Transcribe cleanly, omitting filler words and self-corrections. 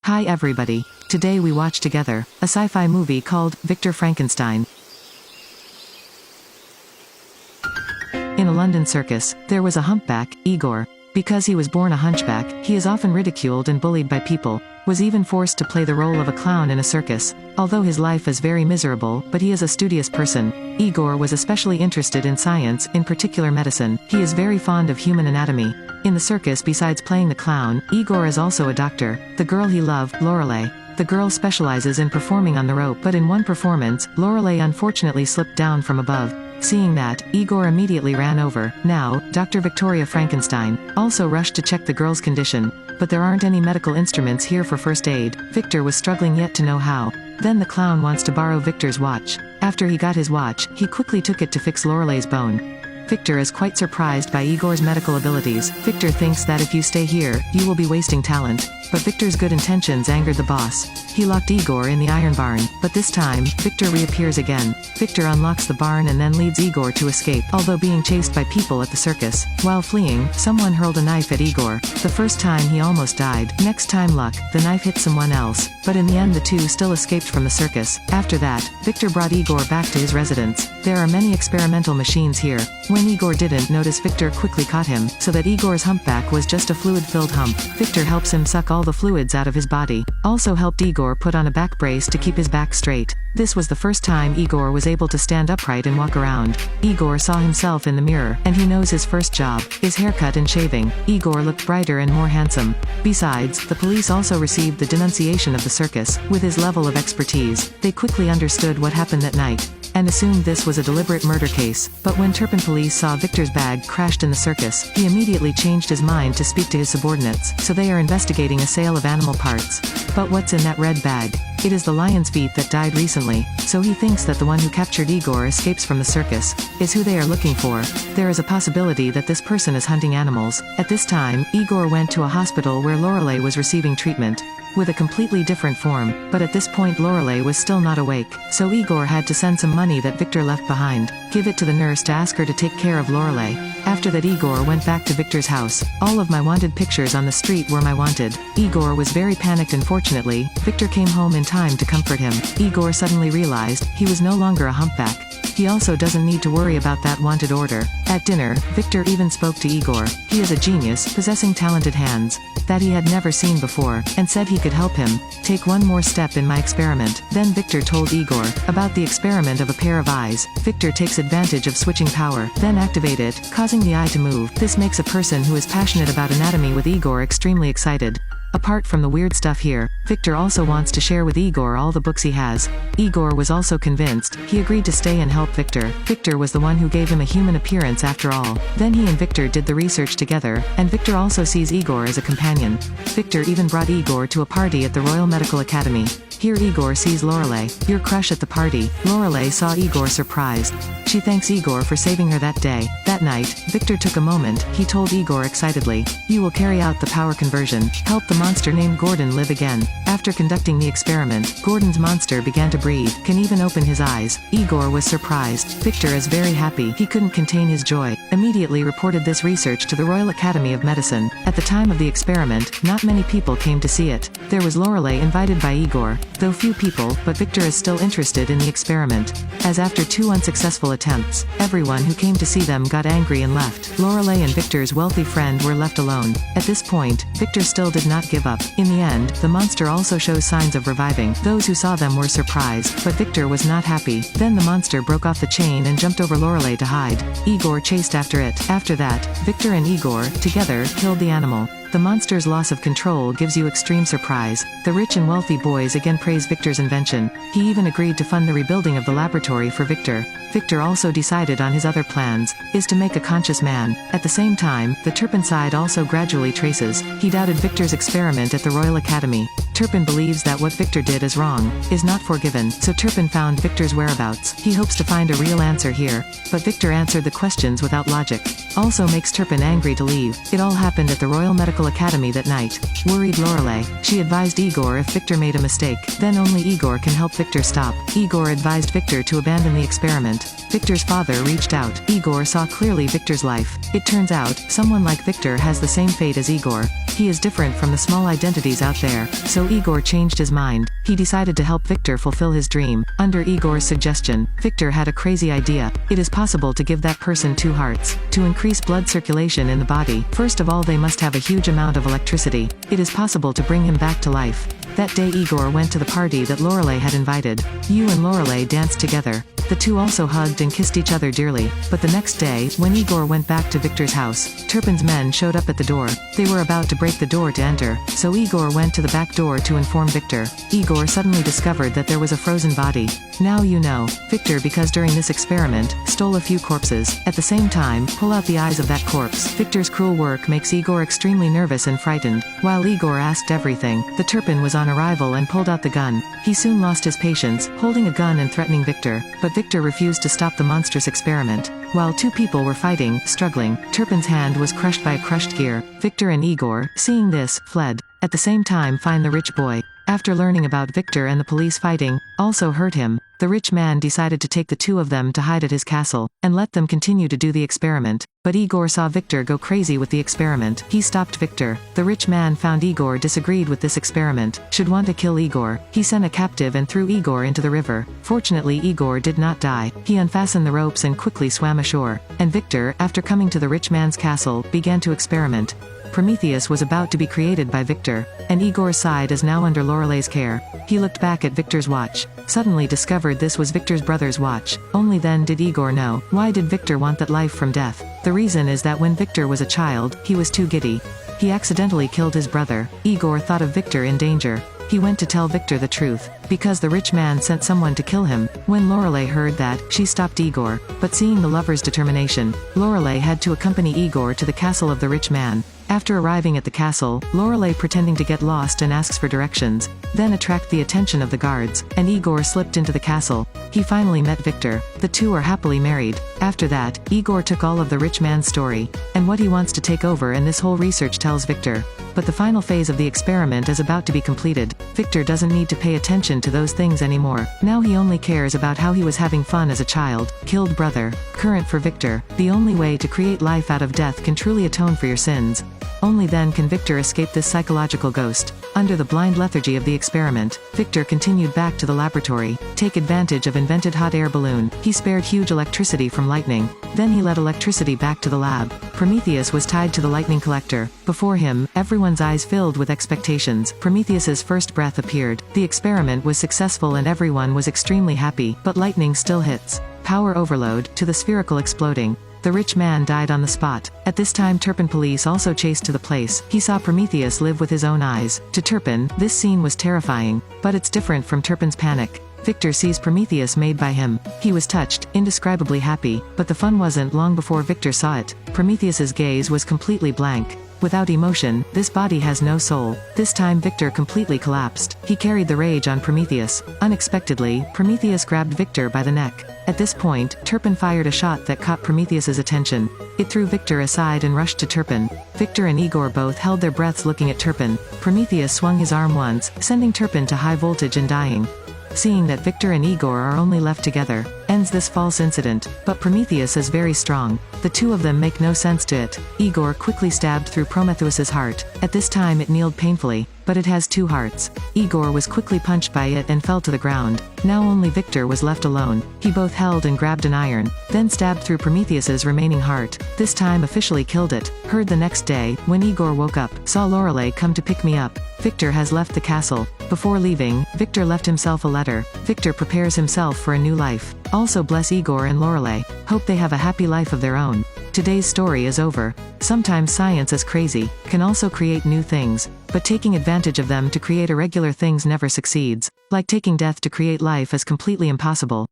Hi everybody. Today we watch together a sci-fi movie called Victor Frankenstein. In a London circus, there was a humpback, Igor. Because he was born a hunchback, he is often ridiculed and bullied by people, was even forced to play the role of a clown in a circus. Although his life is very miserable, but he is a studious person. Igor was especially interested in science, in particular medicine. He is very fond of human anatomy. In the circus, besides playing the clown, Igor is also a doctor. The girl he loved, Lorelei. The girl specializes in performing on the rope, but in one performance, Lorelei unfortunately slipped down from above. Seeing that, Igor immediately ran over. Now, Dr. Victoria Frankenstein also rushed to check the girl's condition, but there aren't any medical instruments here for first aid. Victor was struggling yet to know how. Then the clown wants to borrow Victor's watch. After he got his watch, he quickly took it to fix Lorelei's bone. Victor is quite surprised by Igor's medical abilities. Victor thinks that if you stay here, you will be wasting talent. But Victor's good intentions angered the boss. He locked Igor in the iron barn, but this time, Victor reappears again. Victor unlocks the barn and then leads Igor to escape, although being chased by people at the circus. While fleeing, someone hurled a knife at Igor. The first time he almost died. Next time luck, the knife hit someone else. But in the end the two still escaped from the circus. After that, Victor brought Igor back to his residence. There are many experimental machines here. When Igor didn't notice, Victor quickly caught him, so that Igor's humpback was just a fluid-filled hump. Victor helps him suck all the fluids out of his body. Also helped Igor put on a back brace to keep his back straight. This was the first time Igor was able to stand upright and walk around. Igor saw himself in the mirror, and he knows his first job is haircut and shaving. Igor looked brighter and more handsome. Besides, the police also received the denunciation of the circus. With his level of expertise, they quickly understood what happened that night, and assumed this was a deliberate murder case. But when Turpin police saw Victor's bag crashed in the circus, he immediately changed his mind to speak to his subordinates, so they are investigating a sale of animal parts. But what's in that red bag? It is the lion's feet that died recently, so he thinks that the one who captured Igor escapes from the circus, is who they are looking for. There is a possibility that this person is hunting animals. At this time, Igor went to a hospital where Lorelei was receiving treatment, with a completely different form, but at this point Lorelei was still not awake, so Igor had to send some money that Victor left behind, give it to the nurse to ask her to take care of Lorelei. After that Igor went back to Victor's house. All of my wanted pictures on the street were my wanted. Igor was very panicked and fortunately, Victor came home in time to comfort him. Igor suddenly realized, he was no longer a humpback. He also doesn't need to worry about that wanted order. At dinner, Victor even spoke to Igor. He is a genius, possessing talented hands that he had never seen before, and said he could help him take one more step in my experiment. Then Victor told Igor about the experiment of a pair of eyes. Victor takes advantage of switching power, then activate it, causing the eye to move. This makes a person who is passionate about anatomy with Igor extremely excited. Apart from the weird stuff here, Victor also wants to share with Igor all the books he has. Igor was also convinced. He agreed to stay and help Victor. Victor was the one who gave him a human appearance after all. Then he and Victor did the research together, and Victor also sees Igor as a companion. Victor even brought Igor to a party at the Royal Medical Academy. Here Igor sees Lorelei, your crush at the party. Lorelei saw Igor surprised. She thanks Igor for saving her that day. That night, Victor took a moment. He told Igor excitedly, "You will carry out the power conversion. Help the monster named Gordon live again." After conducting the experiment, Gordon's monster began to breathe, can even open his eyes. Igor was surprised. Victor is very happy. He couldn't contain his joy. Immediately reported this research to the Royal Academy of Medicine. At the time of the experiment, not many people came to see it. There was Lorelei invited by Igor, though few people, but Victor is still interested in the experiment, as after 2 unsuccessful attempts, everyone who came to see them got angry and left. Lorelei and Victor's wealthy friend were left alone. At this point, Victor still did not give up. In the end, the monster also shows signs of reviving. Those who saw them were surprised, but Victor was not happy. Then the monster broke off the chain and jumped over Lorelei to hide. Igor chased after it. After that, Victor and Igor, together, killed the animal. The monster's loss of control gives you extreme surprise. The rich and wealthy boys again praise Victor's invention. He even agreed to fund the rebuilding of the laboratory for Victor. Victor also decided on his other plans, is to make a conscious man. At the same time, the Turpin side also gradually traces. He doubted Victor's experiment at the Royal Academy. Turpin believes that what Victor did is wrong, is not forgiven, so Turpin found Victor's whereabouts. He hopes to find a real answer here, but Victor answered the questions without logic. Also makes Turpin angry to leave. It all happened at the Royal Medical Academy that night. Worried Lorelei, she advised Igor if Victor made a mistake, then only Igor can help Victor stop. Igor advised Victor to abandon the experiment. Victor's father reached out. Igor saw clearly Victor's life. It turns out, someone like Victor has the same fate as Igor. He is different from the small identities out there, so Igor changed his mind. He decided to help Victor fulfill his dream. Under Igor's suggestion, Victor had a crazy idea. It is possible to give that person 2 hearts. To increase blood circulation in the body, first of all they must have a huge amount of electricity. It is possible to bring him back to life. That day Igor went to the party that Lorelei had invited. You and Lorelei danced together. The two also hugged and kissed each other dearly. But the next day, when Igor went back to Victor's house, Turpin's men showed up at the door. They were about to break the door to enter, so Igor went to the back door to inform Victor. Igor suddenly discovered that there was a frozen body. Now you know, Victor, because during this experiment, stole a few corpses. At the same time, pull out the eyes of that corpse. Victor's cruel work makes Igor extremely nervous and frightened. While Igor asked everything, the Turpin was on arrival and pulled out the gun. He soon lost his patience, holding a gun and threatening Victor, but Victor refused to stop the monstrous experiment. While 2 people were fighting, struggling, Turpin's hand was crushed by a crushed gear. Victor and Igor, seeing this, fled. At the same time, find the rich boy. After learning about Victor and the police fighting, also hurt him, the rich man decided to take the 2 of them to hide at his castle, and let them continue to do the experiment. But Igor saw Victor go crazy with the experiment. He stopped Victor. The rich man found Igor disagreed with this experiment, should want to kill Igor. He sent a captive and threw Igor into the river. Fortunately Igor did not die. He unfastened the ropes and quickly swam ashore. And Victor, after coming to the rich man's castle, began to experiment. Prometheus was about to be created by Victor, and Igor's side is now under Lorelei's care. He looked back at Victor's watch, suddenly discovered this was Victor's brother's watch. Only then did Igor know. Why did Victor want that life from death? The reason is that when Victor was a child, he was too giddy. He accidentally killed his brother. Igor thought of Victor in danger. He went to tell Victor the truth, because the rich man sent someone to kill him. When Lorelei heard that, she stopped Igor, but seeing the lover's determination, Lorelei had to accompany Igor to the castle of the rich man. After arriving at the castle, Lorelei pretending to get lost and asks for directions, then attract the attention of the guards, and Igor slipped into the castle. He finally met Victor. The 2 are happily married. After that, Igor took all of the rich man's story, and what he wants to take over, and this whole research tells Victor. But the final phase of the experiment is about to be completed. Victor doesn't need to pay attention to those things anymore. Now he only cares about how he was having fun as a child. Killed brother. Current for Victor. The only way to create life out of death can truly atone for your sins. Only then can Victor escape this psychological ghost. Under the blind lethargy of the experiment, Victor continued back to the laboratory. Take advantage of invented hot air balloon. He spared huge electricity from lightning. Then he led electricity back to the lab. Prometheus was tied to the lightning collector. Before him, everyone's eyes filled with expectations. Prometheus's first breath appeared. The experiment was successful and everyone was extremely happy, but lightning still hits. Power overload, to the spherical exploding. The rich man died on the spot. At this time Turpin police also chased to the place. He saw Prometheus live with his own eyes. To Turpin, this scene was terrifying, but it's different from Turpin's panic. Victor sees Prometheus made by him. He was touched, indescribably happy, but the fun wasn't long before Victor saw it. Prometheus's gaze was completely blank. Without emotion, this body has no soul. This time Victor completely collapsed. He carried the rage on Prometheus. Unexpectedly, Prometheus grabbed Victor by the neck. At this point, Turpin fired a shot that caught Prometheus's attention. It threw Victor aside and rushed to Turpin. Victor and Igor both held their breaths looking at Turpin. Prometheus swung his arm once, sending Turpin to high voltage and dying. Seeing that Victor and Igor are only left together, ends this false incident. But Prometheus is very strong. The 2 of them make no sense to it. Igor quickly stabbed through Prometheus's heart. At this time it kneeled painfully, but it has 2 hearts. Igor was quickly punched by it and fell to the ground. Now only Victor was left alone. He both held and grabbed an iron, then stabbed through Prometheus's remaining heart. This time officially killed it. Heard the next day, when Igor woke up, saw Lorelei come to pick me up. Victor has left the castle. Before leaving, Victor left himself a letter. Victor prepares himself for a new life. Also bless Igor and Lorelei. Hope they have a happy life of their own. Today's story is over. Sometimes science is crazy, can also create new things, but taking advantage of them to create irregular things never succeeds. Like taking death to create life is completely impossible.